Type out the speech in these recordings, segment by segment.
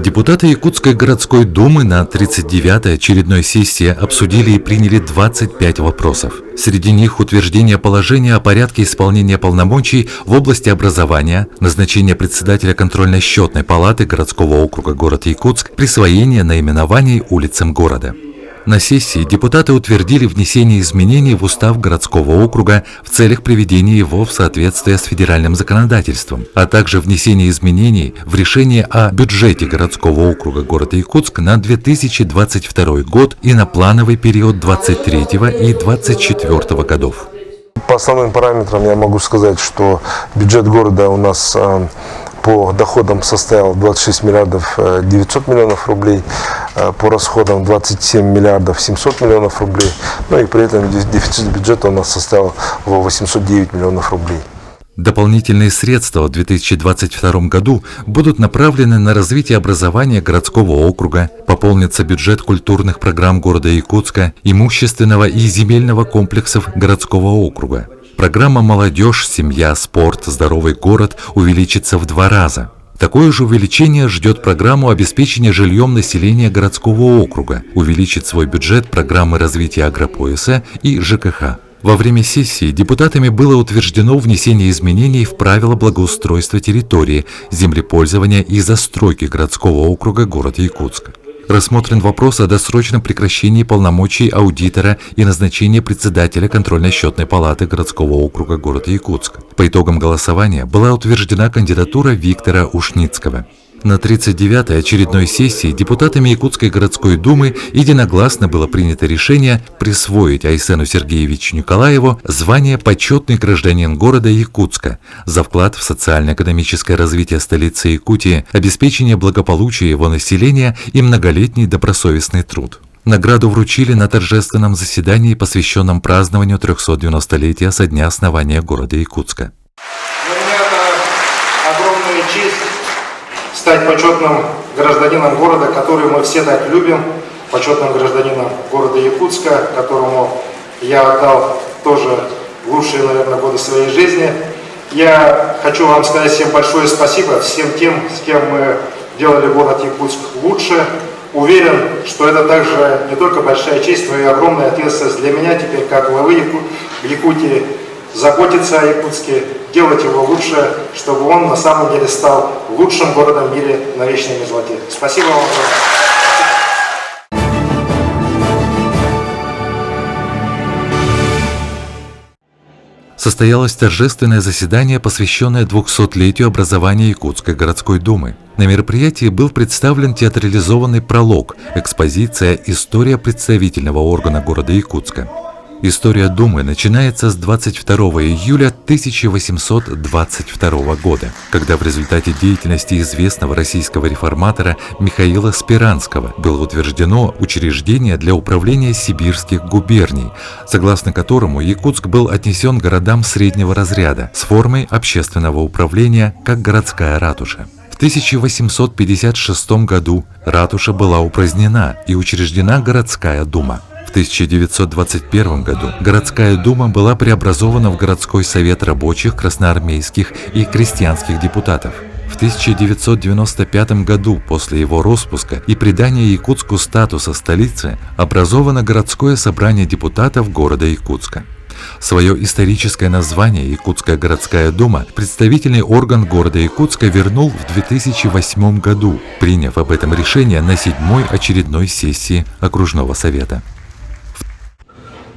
Депутаты Якутской городской думы на 39-й очередной сессии обсудили и приняли 25 вопросов. Среди них утверждение положения о порядке исполнения полномочий в области образования, назначение председателя контрольно-счетной палаты городского округа город Якутск, присвоение наименований улицам города. На сессии депутаты утвердили внесение изменений в устав городского округа в целях приведения его в соответствие с федеральным законодательством, а также внесение изменений в решение о бюджете городского округа города Якутск на 2022 год и на плановый период 2023 и 2024 годов. По основным параметрам я могу сказать, что бюджет города у нас по доходам составил 26 миллиардов 900 миллионов рублей, по расходам 27 миллиардов 700 миллионов рублей, ну и при этом дефицит бюджета у нас составил 809 миллионов рублей. Дополнительные средства в 2022 году будут направлены на развитие образования городского округа, пополнится бюджет культурных программ города Якутска, имущественного и земельного комплексов городского округа. Программа «Молодежь, семья, спорт, здоровый город» увеличится в 2 раза. Такое же увеличение ждет программу обеспечения жильем населения городского округа, увеличит свой бюджет программы развития агропояса и ЖКХ. Во время сессии депутатами было утверждено внесение изменений в правила благоустройства территории, землепользования и застройки городского округа города Якутска. Рассмотрен вопрос о досрочном прекращении полномочий аудитора и назначении председателя контрольно-счетной палаты городского округа города Якутска. По итогам голосования была утверждена кандидатура Виктора Ушницкого. На 39-й очередной сессии депутатами Якутской городской думы единогласно было принято решение присвоить Айсену Сергеевичу Николаеву звание «Почетный гражданин города Якутска» за вклад в социально-экономическое развитие столицы Якутии, обеспечение благополучия его населения и многолетний добросовестный труд. Награду вручили на торжественном заседании, посвященном празднованию 390-летия со дня основания города Якутска. Для меня это огромная честь стать почетным гражданином города, который мы все так любим, почетным гражданином города Якутска, которому я отдал тоже лучшие, наверное, годы своей жизни. Я хочу вам сказать всем большое спасибо, всем тем, с кем мы делали город Якутск лучше. Уверен, что это также не только большая честь, но и огромная ответственность для меня теперь, как главы Якутии, заботиться о Якутске, делать его лучше, чтобы он на самом деле стал лучшим городом в мире на вечной мерзлоте. Спасибо вам огромное. Состоялось торжественное заседание, посвященное 200-летию образования Якутской городской думы. На мероприятии был представлен театрализованный пролог, экспозиция «История представительного органа города Якутска». История Думы начинается с 22 июля 1822 года, когда в результате деятельности известного российского реформатора Михаила Спиранского было утверждено учреждение для управления сибирских губерний, согласно которому Якутск был отнесен к городам среднего разряда с формой общественного управления как городская ратуша. В 1856 году ратуша была упразднена и учреждена городская дума. В 1921 году городская дума была преобразована в городской совет рабочих, красноармейских и крестьянских депутатов. В 1995 году после его распуска и придания Якутску статуса столицы образовано городское собрание депутатов города Якутска. Свое историческое название Якутская городская дума представительный орган города Якутска вернул в 2008 году, приняв об этом решение на 7-й очередной сессии окружного совета.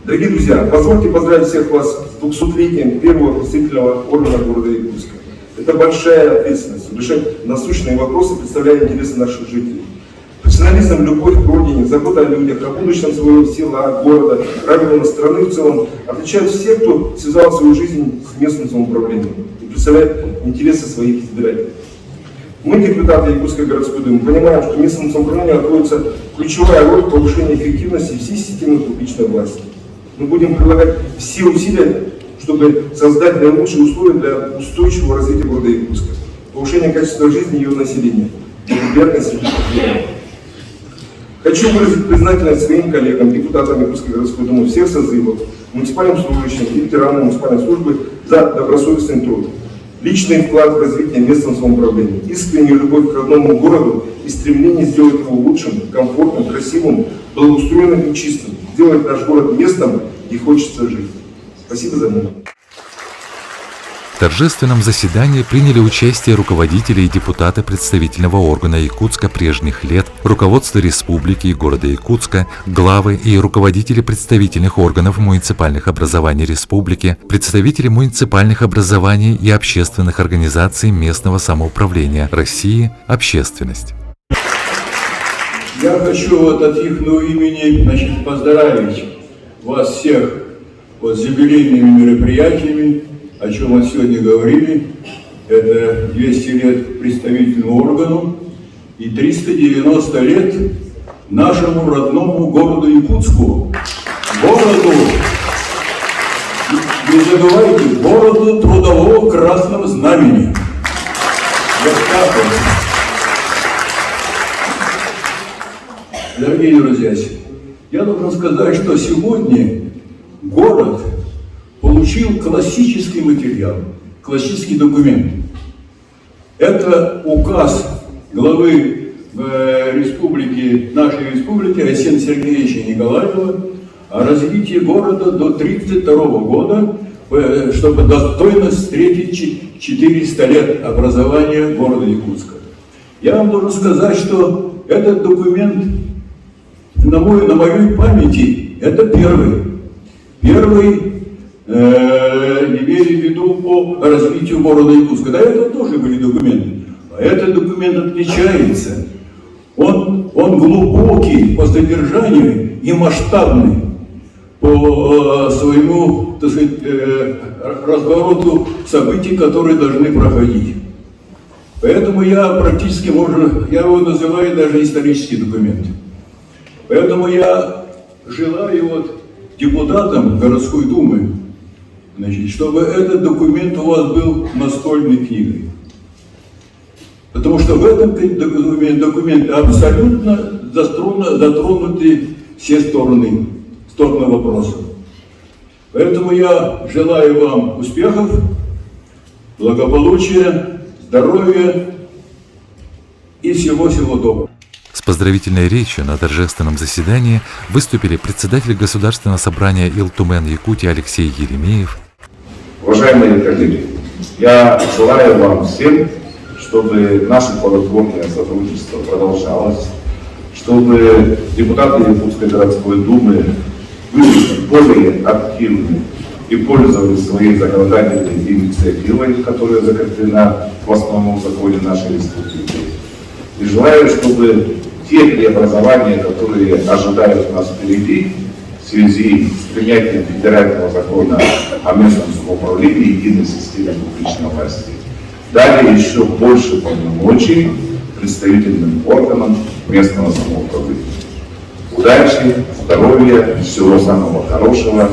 Дорогие друзья, позвольте поздравить всех вас с 200-летием первого представительного органа города Якутска. Это большая ответственность, решать насущные вопросы, представляя интересы наших жителей. Профессионализм, любовь к родине, забота о людях, о будущем своего села, города, района, страны в целом отличают всех, кто связал свою жизнь с местным самоуправлением и представляет интересы своих избирателей. Мы, депутаты Якутской городской думы, понимаем, что местному самоуправлению отводится ключевая роль в повышении эффективности всей системы публичной власти. Мы будем прилагать все усилия, чтобы создать наилучшие условия для устойчивого развития города Якутска, повышения качества жизни ее населения, благоприятности. Хочу выразить признательность своим коллегам, депутатам Якутской городской думы всех созывов, муниципальным служащим и ветеранам муниципальной службы за добросовестный труд, личный вклад в развитие местного самоуправления, искреннюю любовь к родному городу и стремление сделать его лучшим, комфортным, красивым, благоустроенным и чистым. Сделать наш город местом, где хочется жить. Спасибо за внимание. В торжественном заседании приняли участие руководители и депутаты представительного органа Якутска прежних лет, руководство республики и города Якутска, главы и руководители представительных органов муниципальных образований республики, представители муниципальных образований и общественных организаций местного самоуправления России, общественность. Я хочу от ихнего имени поздравить вас всех с юбилейными мероприятиями, о чем мы сегодня говорили. Это 200 лет представительному органу и 390 лет нашему родному городу Якутску. Городу, не забывайте, городу трудового красного знамени. Вот так вот. Дорогие друзья, я должен сказать, что сегодня город получил классический материал, классический документ. Это указ главы республики, нашей республики Арсения Сергеевича Николаева о развитии города до 1932 года, чтобы достойно встретить 400 лет образования города Якутска. Я вам должен сказать, что этот документ на моей памяти это первый, имея в виду по развитию города Якутска. До этого тоже были документы. А этот документ отличается. Он глубокий по содержанию и масштабный по своему, так сказать, развороту событий, которые должны проходить. Поэтому я практически я его называю даже исторический документ. Поэтому я желаю депутатам городской думы, чтобы этот документ у вас был настольной книгой. Потому что в этом документе абсолютно затронуты все стороны вопроса. Поэтому я желаю вам успехов, благополучия, здоровья и всего-всего доброго. С поздравительной речью на торжественном заседании выступили председатель Государственного собрания Илтумен-Якутии Алексей Еремеев. Уважаемые коллеги, я желаю вам всем, чтобы наше плодотворное сотрудничество продолжалось, чтобы депутаты Якутской городской думы были более активны и пользовались своей законодательной инициативой, которая закреплена в основном законе нашей республики. И желаю, чтобы те преобразования, которые ожидают нас впереди в связи с принятием федерального закона о местном самоуправлении и единой системе публичной власти, дали еще больше полномочий представительным органам местного самоуправления. Удачи, здоровья, всего самого хорошего.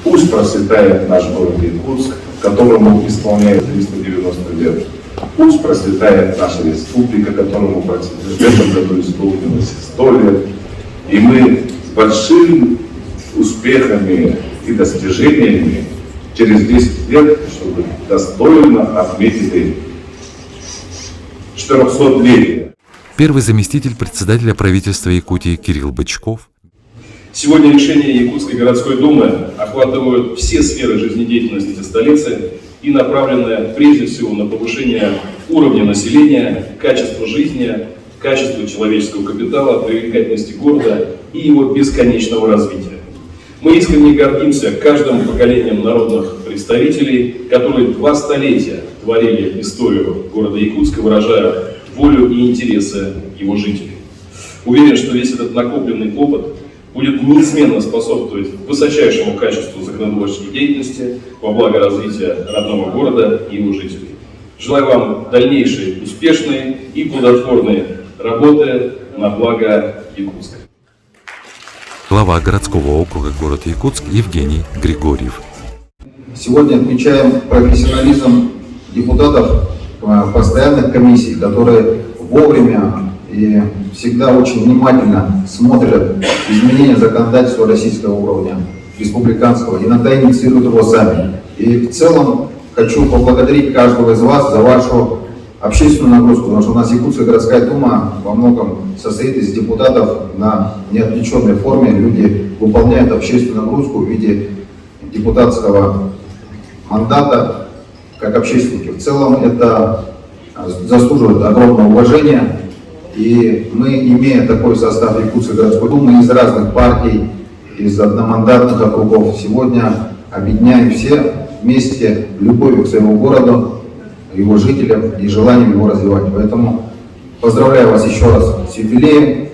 Пусть процветает наш город Якутск, которому исполняет 390 лет. Пусть процветает наша республика, которому в этом году исполнилось 100 лет. И мы с большими успехами и достижениями через 10 лет, чтобы достойно отметили 400-летие. Первый заместитель председателя правительства Якутии Кирилл Бычков. Сегодня решения Якутской городской думы охватывают все сферы жизнедеятельности столицы и направлены прежде всего на повышение уровня населения, качества жизни, качества человеческого капитала, привлекательности города и его бесконечного развития. Мы искренне гордимся каждым поколением народных представителей, которые 2 столетия творили историю города Якутска, выражая волю и интересы его жителей. Уверен, что весь этот накопленный опыт будет неизменно способствовать высочайшему качеству законотворческой деятельности во благо развития родного города и его жителей. Желаю вам дальнейшей успешной и плодотворной работы на благо Якутска. Глава городского округа город Якутск Евгений Григорьев. Сегодня отмечаем профессионализм депутатов постоянных комиссий, которые вовремя и всегда очень внимательно смотрят изменения законодательства российского уровня, республиканского, иногда инициируют его сами. И в целом хочу поблагодарить каждого из вас за вашу общественную нагрузку, потому что у нас Якутская городская дума во многом состоит из депутатов на неотвлеченной форме. Люди выполняют общественную нагрузку в виде депутатского мандата как общественники. В целом это заслуживает огромного уважения. И мы, имея такой состав Якутской городской думы из разных партий, из одномандатных округов, сегодня объединяем все вместе любовью к своему городу, его жителям и желанием его развивать. Поэтому поздравляю вас еще раз с юбилеем,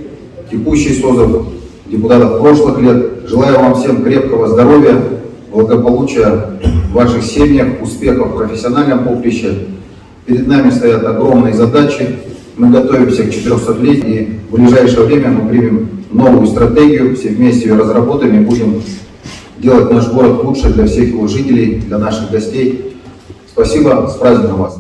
текущий созыв депутатов прошлых лет. Желаю вам всем крепкого здоровья, благополучия в ваших семьях, успехов в профессиональном поприще. Перед нами стоят огромные задачи. Мы готовимся к 400-летию, и в ближайшее время мы примем новую стратегию, все вместе ее разработаем и будем делать наш город лучше для всех его жителей, для наших гостей. Спасибо, с праздником вас!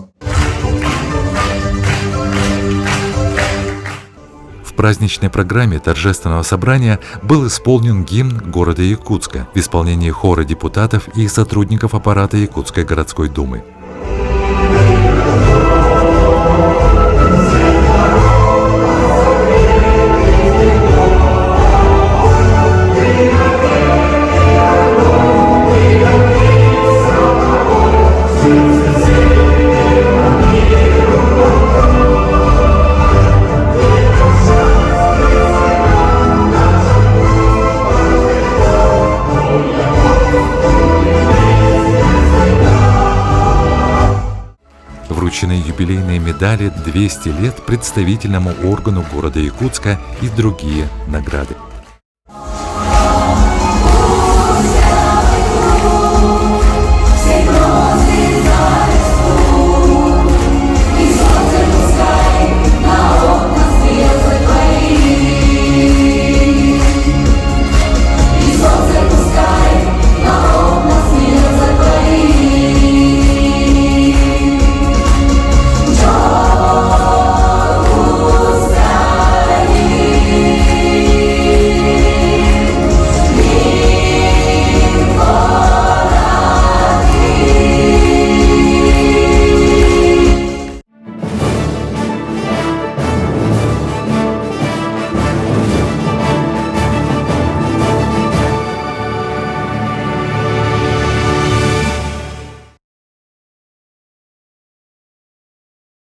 В праздничной программе торжественного собрания был исполнен гимн города Якутска в исполнении хора депутатов и сотрудников аппарата Якутской городской думы. Вручены юбилейные медали «200 лет» представительному органу города Якутска и другие награды.